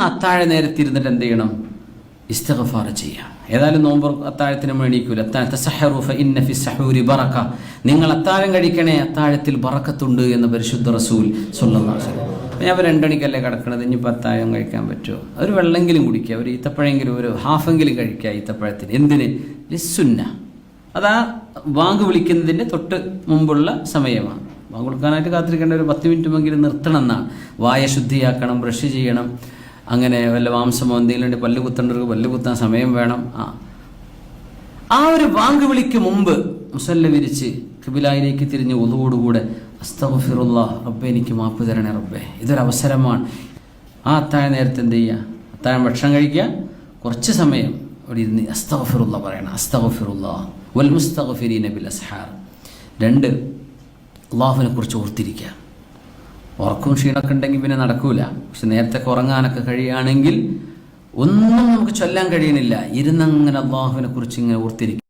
അത്താഴ നേരത്തിരുന്നിട്ട് എന്ത് ചെയ്യണം? ഇസ്തിഗ്ഫാർ ചെയ്യാം. ഏതായാലും നോമ്പ് അത്താഴത്തിന് എണീക്കൂല. നിങ്ങൾ അത്താഴം കഴിക്കണേ, അത്താഴത്തിൽ ബറക്കത്തുണ്ട് എന്ന് പരിശുദ്ധ റസൂൽ സ്വല്ലല്ലാഹു അലൈഹി വസല്ലം. ഞാൻ 2 മണിക്കല്ലേ കിടക്കണത്, ഇനിയിപ്പോൾ അത്താഴം കഴിക്കാൻ പറ്റുമോ? ഒരു വെള്ളമെങ്കിലും കുടിക്കുക, ഒരു ഈത്തപ്പഴമെങ്കിലും, ഒരു ഹാഫെങ്കിലും കഴിക്കുക ഈത്തപ്പഴത്തിന്. എന്തിന്? ലിസ്സുന്ന. അതാ ബാങ്ക് വിളിക്കുന്നതിൻ്റെ തൊട്ട് മുമ്പുള്ള സമയമാണ്. ബാങ്ക് കൊടുക്കാനായിട്ട് കാത്തിരിക്കേണ്ട ഒരു 10 മിനിറ്റുമെങ്കിലും നിർത്തണം എന്നാണ്. വായ ശുദ്ധിയാക്കണം, ബ്രഷ് ചെയ്യണം, അങ്ങനെ വല്ല മാംസമോ എന്തെങ്കിലും ഉണ്ട്, പല്ല് കുത്തേണ്ടവർക്ക് പല്ല് കുത്താൻ സമയം വേണം. ആ ഒരു ബാങ്ക് വിളിക്ക് മുമ്പ് മുസല്ല വിരിച്ച് ഖിബിലയിലേക്ക് തിരിഞ്ഞ് ഉളുവോടുകൂടെ അസ്തഗ്ഫിറുല്ലാഹ് റബ്ബേ, എനിക്ക് മാപ്പ് തരണേ റബ്ബേ, ഇതൊരവസരമാണ്. ആ അത്താഴ നേരത്തെ എന്ത് ചെയ്യുക? അത്താഴം ഭക്ഷണം കഴിക്കുക, കുറച്ച് സമയം അവിടെ ഇരുന്ന് അസ്തഗ്ഫിറുല്ലാഹ് പറയണം. അസ്തഗ്ഫിറുല്ലാഹ് വൽ മുസ്തഗ്ഫിരീന ബിൽ അസ്ഹാർ. 2 അള്ളാഹുവിനെ കുറിച്ച് ഓർത്തിരിക്കുക. ഉറക്കവും ക്ഷീണമൊക്കെ ഉണ്ടെങ്കിൽ പിന്നെ നടക്കൂല. പക്ഷെ നേരത്തെ ഉറങ്ങാനൊക്കെ കഴിയുകയാണെങ്കിൽ ഒന്നും നമുക്ക് ചൊല്ലാൻ കഴിയണില്ല, ഇരുന്നങ്ങനെ അള്ളാഹുവിനെ കുറിച്ച് ഇങ്ങനെ ഓർത്തിരിക്കും.